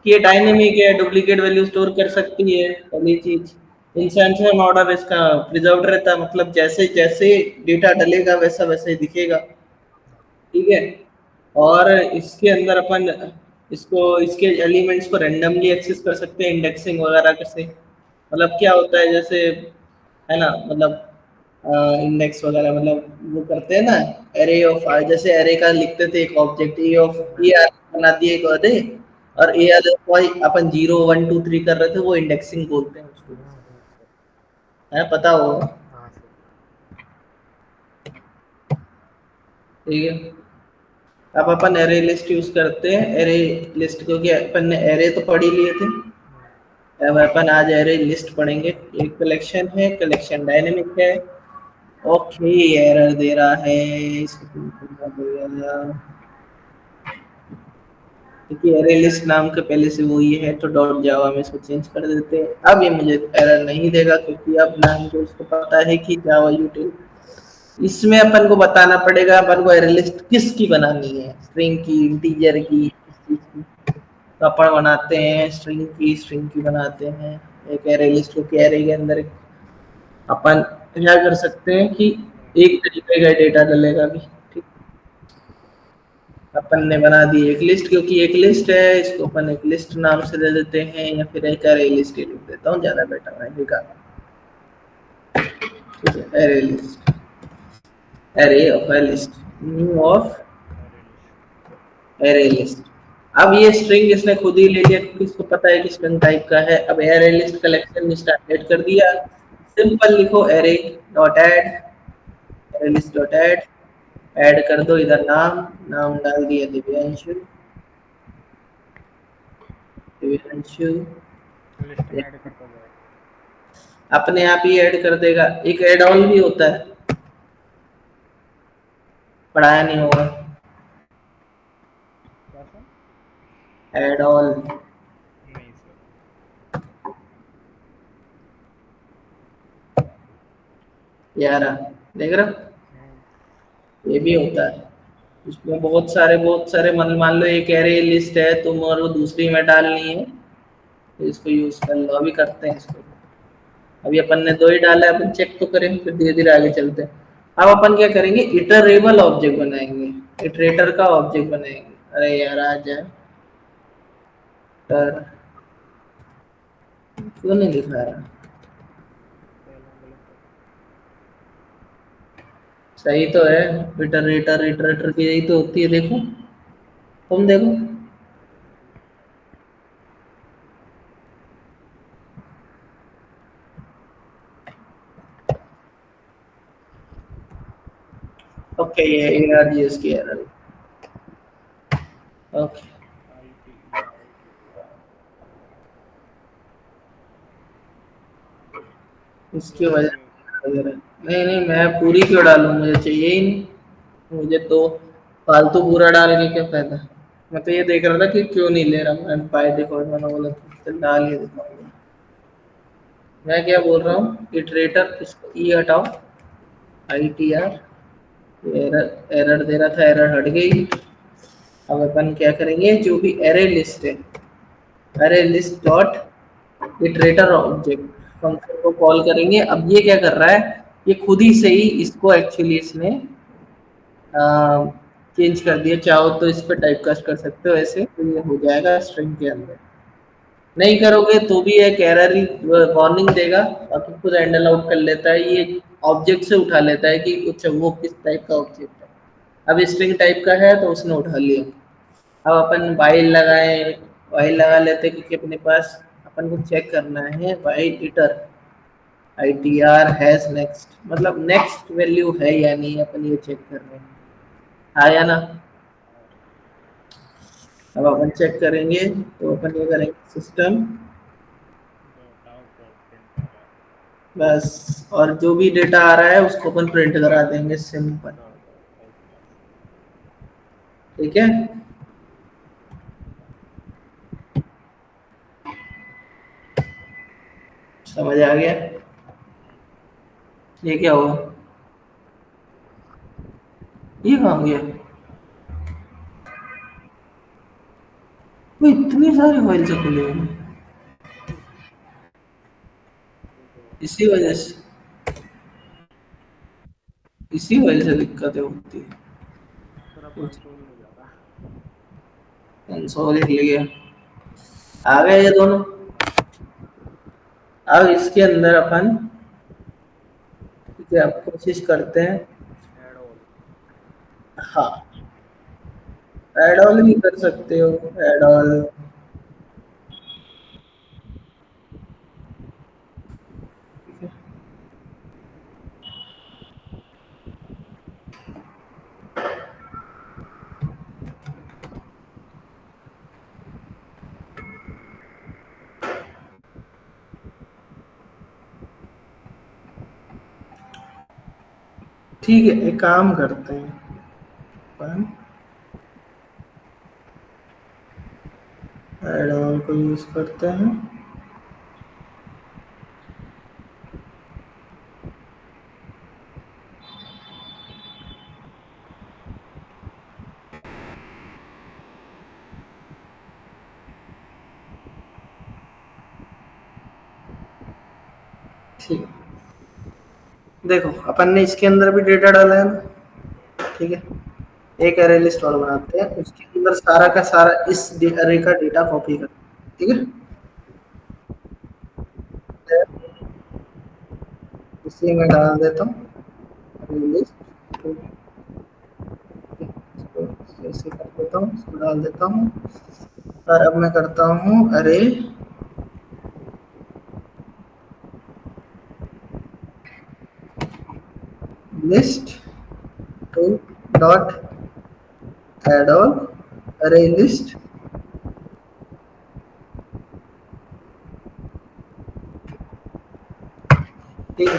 Speaker 1: कि ये डायनेमिक है, डुप्लीकेट वैल्यू स्टोर कर सकती है, पहली चीज। इंस्टेंशियल ऑर्डर इसका प्रिजर्व्ड रहता है, मतलब जैसे जैसे डेटा डलेगा वैसा वैसा ही दिखेगा। ठीक है। और इसके अंदर अपन इसको, इसके एलिमेंट्स को रैंडमली एक्सेस कर सकते हैं इंडेक्सिंग वगैरह से। मतलब क्या होता है जैसे, है ना, मतलब इंडेक्स वगैरह मतलब वो करते हैं ना। एरे ऑफ, जैसे एरे का लिखते थे एक ऑब्जेक्ट ए ऑफ ए
Speaker 2: बिल्कुल।
Speaker 1: आर बना दिए एक अरे। और
Speaker 2: हाँ।
Speaker 1: ए आर वाई अपन 0 1 2 3 कर रहे थे, वो इंडेक्सिंग बोलते हैं उसको।
Speaker 2: सर।
Speaker 1: है पता होगा।
Speaker 2: हाँ सर।
Speaker 1: ठीक है। अब अपन एरे लिस्ट यूज करते हैं, एरे लिस्ट क्योंकि अपन ने एरे तो पढ़ ही लिए थे।
Speaker 2: हम्म।
Speaker 1: अब अपन आज एरे लिस्ट पढ़ेंगे। एक कलेक्शन है, कलेक्शन डायनेमिक है। ओके, एरर दे रहा है, इसको क्यों करना पड़ेगा? क्योंकि एरे लिस्ट नाम के पहले से वो ये है, तो डॉट जावा में इसको चेंज कर देते हैं। अब ये मुझे एरर नहीं देगा क्योंकि अब नाम को उसको पता है कि जावा यूटिल। इसमें अपन को बताना पड़ेगा अपन को एरे लिस्ट किसकी बनानी है, स्ट्रिंग की, इंटीजर की, किस चीज की। तो अपन बनाते हैं स्ट्रिंग की बनाते हैं। एक एरे लिस्ट को एरे के अंदर अपन क्या कर सकते हैं कि एक तरीके का डेटा डलेगा भी। ठीक। अपन ने बना दी एक लिस्ट, क्योंकि एक लिस्ट है इसको अपन एक लिस्ट नाम से दे देते हैं, या फिर एक एरे लिस्ट ही लिख देता हूँ, ज्यादा बेटर रहेगा। ठीक है, array list, array of A list, new of
Speaker 2: अरे लिस्ट।
Speaker 1: Array list. अब ये स्ट्रिंग इसने खुद ही ले लिया क्योंकि इसको पता है कि स्ट्रिंग टाइप का है। अब एरे लिस्ट कलेक्शन में स्टार्ट कर दिया। सिंपल लिखो array dot add, array list dot add. Add कर दो इधर नाम, नाम डाल दिया दिव्यांशु, दिव्यांशु।
Speaker 2: लिस्ट में ऐड करता जाएगा।
Speaker 1: अपने आप ही ऐड कर देगा। एक ऐड ऑल भी होता है, पढ़ाया नहीं होगा।
Speaker 2: क्या सर?
Speaker 1: ऐड ऑल,
Speaker 2: नहीं सर।
Speaker 1: 11 देख रहे हो,
Speaker 2: हम्म।
Speaker 1: ये भी होता है। उसमें बहुत सारे मान लो एक एरे लिस्ट है तुम और वो दूसरी में डालनी है, तो इसको यूज कर लो। अभी करते हैं इसको। अभी अपन ने दो ही डाला है, अपन चेक तो करें फिर धीरे धीरे आगे चलते हैं। अब अपन क्या करेंगे, इटरेबल ऑब्जेक्ट बनाएंगे, इटरेटर का ऑब्जेक्ट बनाएंगे। अरे यार आ जाए, तर क्यों नहीं दिखा रहा।
Speaker 2: पहला गलत कर।
Speaker 1: सही तो है। इटरेटर इटरेटर की यही तो होती है, देखो तुम देखो। ओके, ये ARGS की एरर। ओके।
Speaker 2: ITER।
Speaker 1: इसकी
Speaker 2: गलत
Speaker 1: वजह
Speaker 2: क्यों?
Speaker 1: से वगैरह। नहीं नहीं, मैं पूरी क्यों डालूं, मुझे चाहिए ही नहीं। मुझे तो फालतू पूरा डाल के क्या फायदा। मैं तो ये देख रहा था कि क्यों नहीं ले रहा, मैं बाय डिफॉल्ट मैंने बोला था, चल डाल ही देता हूँ। मैं क्या बोल रहा हूँ, इटरेटर इसको ई हटाओ, ITR एरर एरर दे रहा था, एरर हट गई। अब अपन क्या करेंगे, जो भी एरे लिस्ट है, array list dot iterator object function को कॉल करेंगे। अब ये क्या कर रहा है, ये खुद ही से ही इसको एक्चुअली इसने चेंज कर दिया। चाहो तो इस पर टाइप कास्ट कर सकते हो ऐसे, तो ये हो जाएगा स्ट्रिंग के अंदर। नहीं करोगे तो भी एक एरर ही वार्निंग देगा, और फिर खुद हैंडल आउट कर लेता है। ये ऑब्जेक्ट से उठा लेता है कि अच्छा वो किस टाइप का ऑब्जेक्ट है। अब स्ट्रिंग टाइप का है तो उसने उठा लिया। अब अपन वाइल लगाए, वाइल लगा लेते हैं, क्योंकि अपने पास अपन को चेक करना है while hitter I T R has next, मतलब नेक्स्ट वैल्यू है या नहीं, अपन ये चेक कर रहे हैं। हाँ या ना।
Speaker 2: हाँ।
Speaker 1: अब अपन चेक करेंगे, तो अपन ये करेंगे system
Speaker 2: dot out dot print
Speaker 1: बस, और जो भी डेटा आ रहा है उसको अपन प्रिंट करा देंगे, सिंपल।
Speaker 2: Dot type cast.
Speaker 1: ठीक है, समझ आ गया। ये क्या हुआ, ये कहाँ गया, वो इतनी सारी फाइल से खुले हुए हैं। इसी वजह से, इसी वजह से दिक्कतें होती है।
Speaker 2: तेरा कंसोल नहीं जा रहा।
Speaker 1: कंसोल हिल गया। आ गए ये दोनों। अब इसके अंदर अपन, ठीक है, अब कोशिश करते हैं।
Speaker 2: Add all.
Speaker 1: हाँ, एड ऑल भी कर सकते हो, एड ऑल। ठीक है, एक काम करते हैं अपन, एड ऑल को यूज करते हैं। ठीक है, देखो अपन ने इसके अंदर भी डेटा डाला है ना। ठीक है, एक एरे लिस्ट और बनाते हैं, उसके अंदर सारा का सारा इस एरे का डेटा कॉपी करते हैं। ठीक है, इसी में डाल देता हूँ एरे लिस्ट। इसको ऐसे कर देता हूँ, इसको डाल देता हूँ। और अब मैं करता हूँ array list two dot add all array list. ठीक है,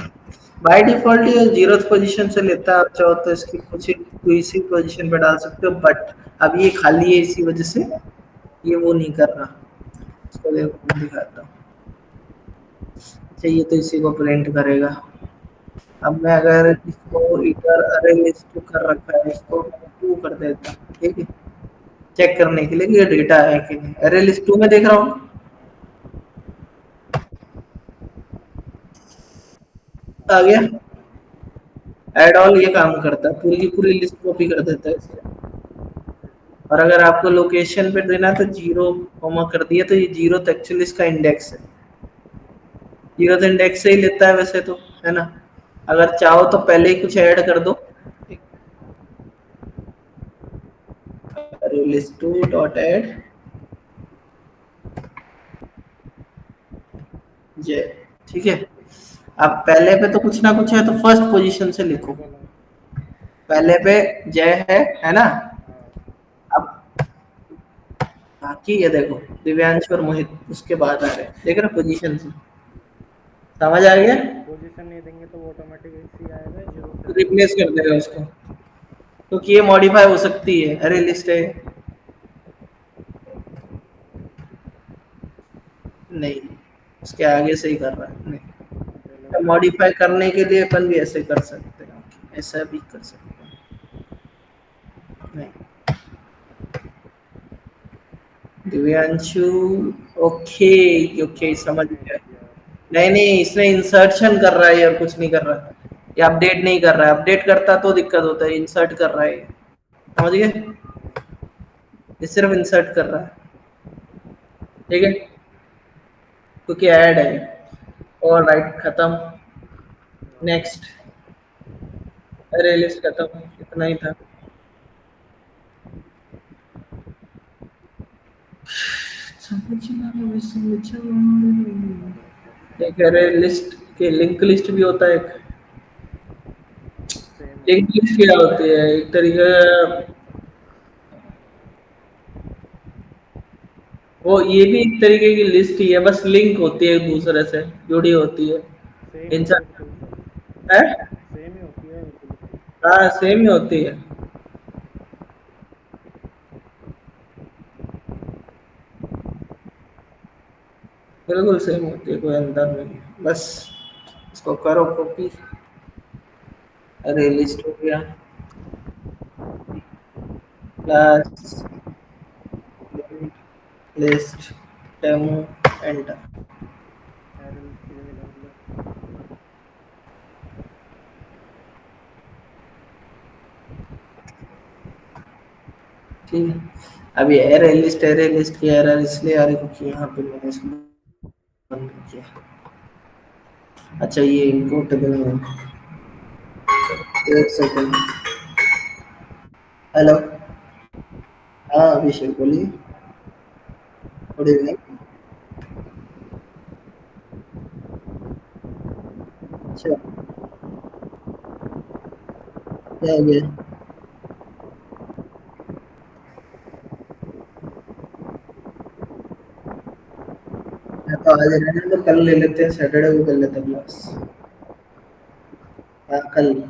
Speaker 1: बाय डिफॉल्ट ये जीरो पोजीशन से लेता है। आप चाहो तो इसकी कुछ किसी पोजीशन पे डाल सकते हो, बट अब ये खाली है, इसी वजह से ये वो नहीं कर रहा। इसको देखो, मैं दिखाता हूँ। अच्छा, ये तो इसी को प्रिंट करेगा। अब मैं अगर इसको इधर अरे लिस्ट कर रखा है, इसको टू कर देता हूँ। ठीक है, चेक करने के लिए कि ये डेटा है कि नहीं। अरे लिस्ट टू में देख रहा हूँ, आ गया। एड ऑल ये काम करता है, पूरी की पूरी लिस्ट कॉपी कर देता है इससे। और अगर आपको लोकेशन पे देना है तो जीरो कॉमा कर दिया, तो ये जीरो तो एक्चुअली इसका इंडेक्स है। जीरो तो इंडेक्स से ही लेता है वैसे तो, है ना। अगर चाहो तो पहले ही कुछ ऐड कर दो, लिस्ट टू डॉट एड जे। ठीक है, अब पहले पे तो कुछ ना कुछ है, तो फर्स्ट पोजीशन से लिखो।
Speaker 2: वेरिएबल है।
Speaker 1: पहले पे जय है ना।
Speaker 2: हाँ।
Speaker 1: अब बाकी ये देखो, दिव्यांश और मोहित उसके बाद आ रहे हैं, देख रहे पोजीशन से। समझ आ गया,
Speaker 2: पोजीशन नहीं देंगे तो वो ऑटोमेटिक इसी आएगा, जीरो से आएगा।
Speaker 1: रिप्लेस कर देगा उसको, क्योंकि ये मॉडिफाई हो सकती है, अरे लिस्ट है। नहीं, उसके आगे से ही कर रहा है, नहीं।
Speaker 2: अवेलेबल है।
Speaker 1: मॉडिफाई करने के लिए अपन भी ऐसे कर सकते हैं, ऐसा भी कर सकते हैं। दिव्यांशु। ओके ओके,
Speaker 2: नाम
Speaker 1: समझ
Speaker 2: किसने
Speaker 1: गया।
Speaker 2: ऐड किया है?
Speaker 1: नहीं नहीं, इसमें इंसर्शन कर रहा है और कुछ नहीं कर रहा। ये अपडेट नहीं कर रहा है, अपडेट करता तो दिक्कत होता है, इंसर्ट कर रहा है ये। समझ गए? ये सिर्फ इंसर्ट कर रहा है। ठीक है, क्योंकि ऐड है। और राइट, खत्म। नेक्स्ट। अरे लिस्ट खत्म, इतना ही था। एक अरे लिस्ट के लिंक लिस्ट भी होता है एक।
Speaker 2: सेम ही
Speaker 1: लिंक
Speaker 2: होता
Speaker 1: लिस्ट क्या होती है, एक तरीके का। वो ये भी एक तरीके की लिस्ट ही है, बस लिंक होती है एक दूसरे से, जुड़ी होती है।
Speaker 2: है, सेम ही है
Speaker 1: इंसान
Speaker 2: बिल्कुल सर।
Speaker 1: है।
Speaker 2: सेम ही होती है बिल्कुल सर।
Speaker 1: हाँ सेम ही होती है, बिल्कुल सेम होती है, कोई अंतर नहीं है। बस इसको करो कॉपी। अरे लिस्ट हो गया। Class list demo enter.
Speaker 2: Error की जगह डाल दो।
Speaker 1: ठीक है। अब ये एरे लिस्ट की एरर इसलिए आ रही क्योंकि यहाँ पे मैंने इसको बंद किया। अच्छा ये इम्पोर्टेबल है। एक सेकंड। हेलो। हाँ अभिषेक बोलिए। Good evening. अच्छा, क्या हो गया? मैं तो आज रहने तो कल ले लेते हैं, सैटरडे को कर लेते हैं क्लास। हाँ कल।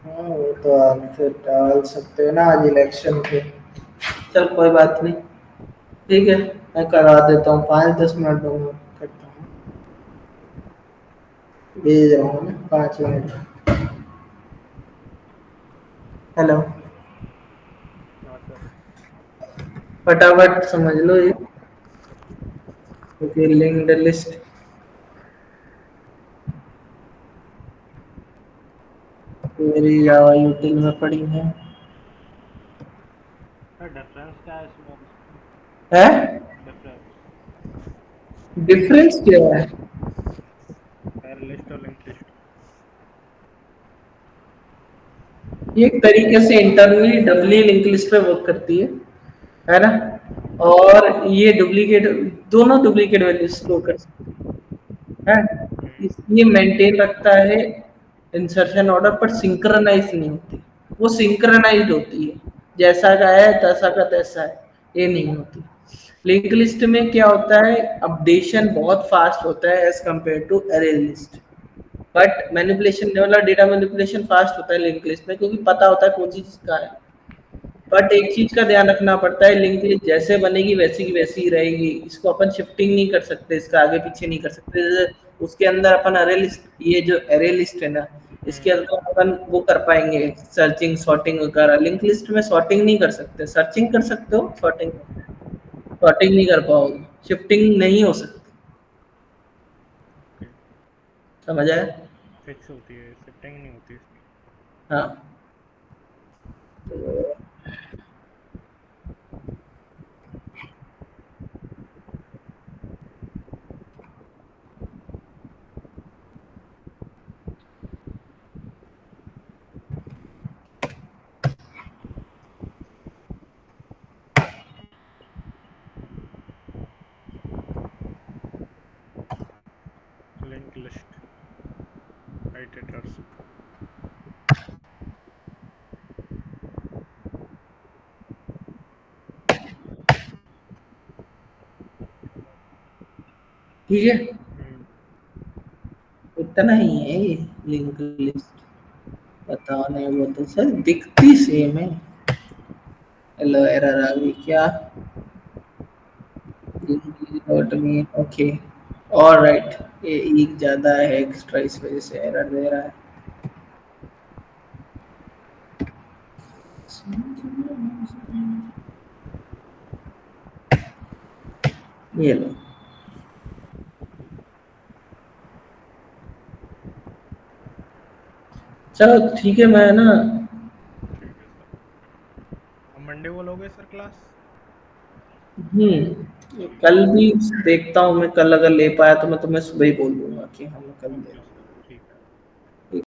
Speaker 1: हाँ वो तो आप फिर डाल सकते हो ना, आज इलेक्शन थे। चल कोई बात नहीं। ठीक है, मैं करा देता हूँ, 5-10 मिनट दो, मैं करता हूँ। भेज रहा हूँ ना, 5 मिनट। हेलो।
Speaker 2: हाँ सर।
Speaker 1: फटाफट समझ लो ये, क्योंकि लिंक्ड लिस्ट मेरी जावा यूटिल में पड़ी है।
Speaker 2: सर डिफरेंस क्या है इसमें और इसमें?
Speaker 1: है?
Speaker 2: डिफरेंस
Speaker 1: डिफरेंस क्या है?
Speaker 2: एरर लिस्ट और लिंक लिस्ट।
Speaker 1: ये एक तरीके से इंटरनली डबली लिंक लिस्ट पे वर्क करती है ना? और ये डुप्लीकेट, दोनों डुप्लीकेट वैल्यू स्टोर कर सकते हैं। ये मेंटेन रखता है इंसर्शन ऑर्डर, पर सिंक्रनाइज नहीं होती। वो सिंक्रनाइज्ड होती है, जैसा का है तैसा का तैसा है, ये नहीं होती। लिंक लिस्ट में क्या होता है, अपडेशन बहुत फास्ट होता है एज कंपेयर टू अरे लिस्ट। बट मैनिपुलेशन वाला डेटा मैनिपुलेशन फास्ट होता है लिंक लिस्ट में, क्योंकि पता होता है कौन सी चीज का है। बट एक चीज का ध्यान रखना पड़ता है, लिंक लिस्ट जैसे बनेगी वैसी की वैसी ही रहेगी, इसको अपन शिफ्टिंग नहीं कर सकते, इसका आगे पीछे नहीं कर सकते। जैसे उसके अंदर अपन अरे लिस्ट, ये जो अरे लिस्ट है ना, इसके अंदर अपन वो कर पाएंगे सर्चिंग सॉर्टिंग वगैरह। लिंक लिस्ट में सॉर्टिंग नहीं कर सकते, सर्चिंग कर सकते हो, सॉर्टिंग नहीं कर पाओगे, शिफ्टिंग नहीं हो सकती।
Speaker 2: ओके।
Speaker 1: समझ आया?
Speaker 2: फिक्स होती है, शिफ्टिंग नहीं होती इसकी।
Speaker 1: हाँ।
Speaker 2: Link list editors.
Speaker 1: ठीक है, इतना ही है ये लिंक लिस्ट। बताने वो तो सर दिखती सेम है। हेलो, एरर आ गई क्या? Dot mean okay. ऑलराइट, ये एक ज़्यादा है एक्स्ट्रा, इस वजह से एरर दे रहा है। ये लो। चलो ठीक है, मैं ना
Speaker 2: ठीक है सर। अब मंडे को लोगे सर क्लास?
Speaker 1: कल भी देखता हूँ मैं, कल अगर ले पाया तो मैं तुम्हें सुबह ही बोल दूंगा कि हम कल
Speaker 2: ओके
Speaker 1: दे।
Speaker 2: सर।